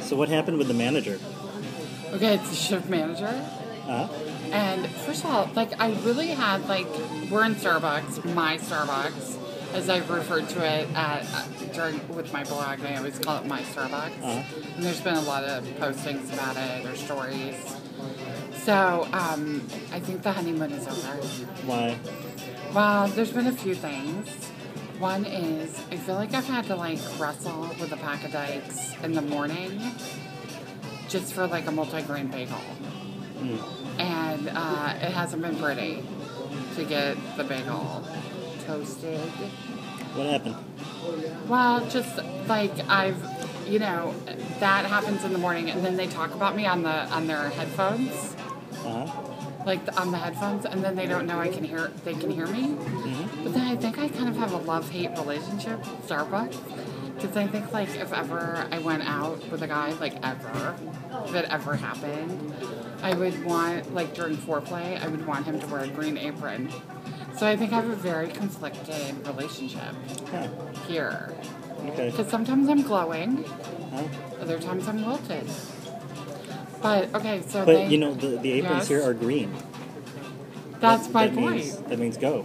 So what happened with the manager? Okay, it's the shift manager. Uh-huh. And first of all, like, I really had, like, we're in Starbucks, my Starbucks, as I've referred to it with my blog. I always call it my Starbucks. Uh-huh. And there's been a lot of postings about it or stories. So, I think the honeymoon is over. Why? Well, there's been a few things. One is, I feel like I've had to, like, wrestle with a pack of Dykes in the morning just for, like, a multi-grain bagel. Mm. And it hasn't been pretty to get the bagel toasted. What happened? Well, just, like, that happens in the morning, and then they talk about me on their headphones. Uh-huh. Like on the headphones, and then they don't know they can hear me. Mm-hmm. But then I think I kind of have a love-hate relationship with Starbucks, because I think, like, if ever I went out with a guy, like, if it ever happened, I would want, like, during foreplay, I would want him to wear a green apron. So I think I have a very conflicted relationship Huh. here. Okay. Because sometimes I'm glowing, Huh? other times I'm wilted. But, okay, so But, you know, the aprons Yes. here are green. That's my that point. That means go.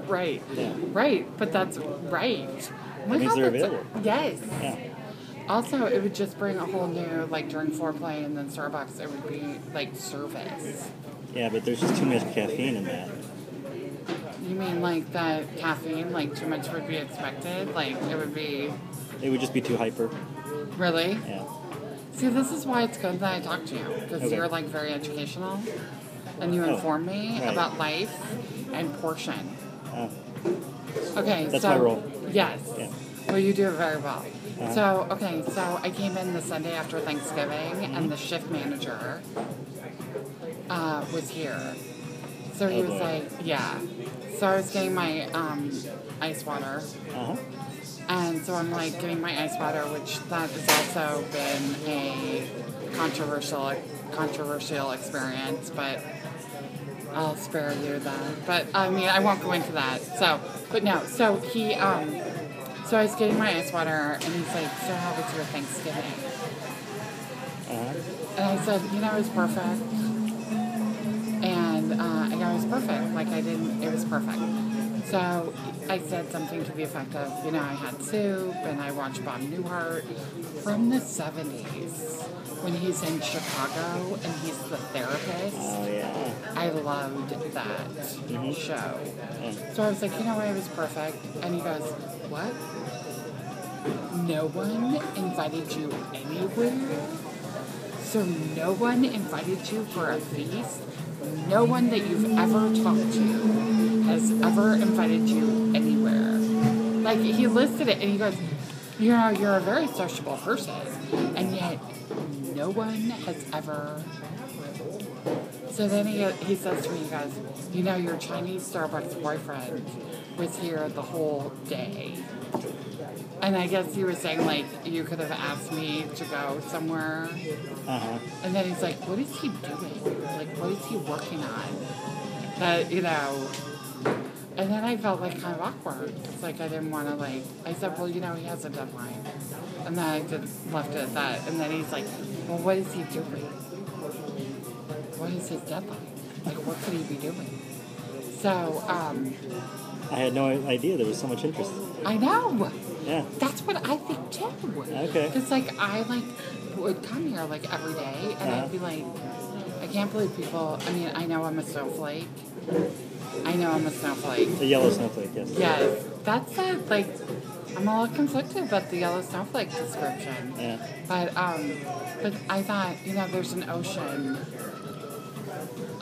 Right. Yeah. Right, but that's right. That means they're available. Yes. Yeah. Also, it would just bring a whole new, like, during foreplay and then Starbucks, it would be, like, service. Yeah, but there's just too much caffeine in that. You mean, like, that caffeine, like, too much would be expected? Like, it would be... It would just be too hyper. Really? Yeah. See, this is why it's good that I talk to you. Because Okay. you're, like, very educational. And you Oh, inform me right. about life and portion. Oh. Okay, That's so... my role. Yes. Yeah. Well, you do it very well. Uh-huh. So, okay, so I came in the Sunday after Thanksgiving, Mm-hmm. and the shift manager was here. So he Oh, was boy. like, yeah. So I was getting my ice water, Uh-huh. and so I'm like getting my ice water, which that has also been a controversial experience, but I'll spare you that. But I mean, I won't go into that. So he, so I was getting my ice water, and he's like, so how was your Thanksgiving? Uh-huh. And I said, it was perfect. And I go, it was perfect. Like, it was perfect. So I said something to the effect of, I had soup, and I watched Bob Newhart from the 70s when he's in Chicago, and he's the therapist. Oh, yeah. I loved that show. Yeah. So I was like, it was perfect. And he goes, what? No one invited you anywhere? So no one invited you for a feast? No one that you've ever talked to has ever invited you anywhere. Like, he listed it, and he goes, you're a very sociable person, and yet no one has ever... So then he says to me, he goes, your Chinese Starbucks boyfriend was here the whole day. And I guess he was saying, like, you could have asked me to go somewhere. Uh-huh. And then he's like, what is he doing? Like, what is he working on? That, And then I felt, like, kind of awkward. It's like I didn't want to, like... I said, well, he has a deadline. And then I just left it at that. And then he's like, well, what is he doing? What is his deadline? Like, what could he be doing? So, I had no idea there was so much interest. I know! Yeah. That's what I think too. Okay. Because I would come here every day, and I'd be like, I can't believe people. I mean, I know I'm a snowflake. The yellow snowflake, yes. Yeah, that's I'm a little conflicted about the yellow snowflake description. Yeah. But I thought, there's an ocean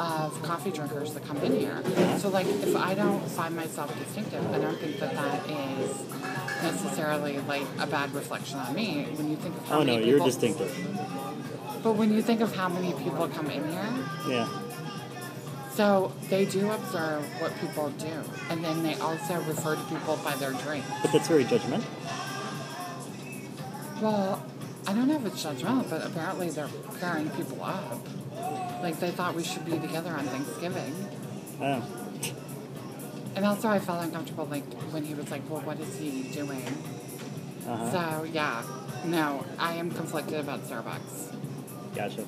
of coffee drinkers that come in here. So, if I don't find myself distinctive, I don't think that is necessarily, a bad reflection on me. When you think of how many people... you're distinctive. But when you think of how many people come in here... Yeah. So, they do observe what people do. And then they also refer to people by their drink. But that's very judgmental. Well, I don't know if it's judgmental, but apparently they're pairing people up. Like, they thought we should be together on Thanksgiving. Oh. And also I felt uncomfortable, when he was like, well, what is he doing? Uh-huh. So, yeah. No, I am conflicted about Starbucks. Gotcha.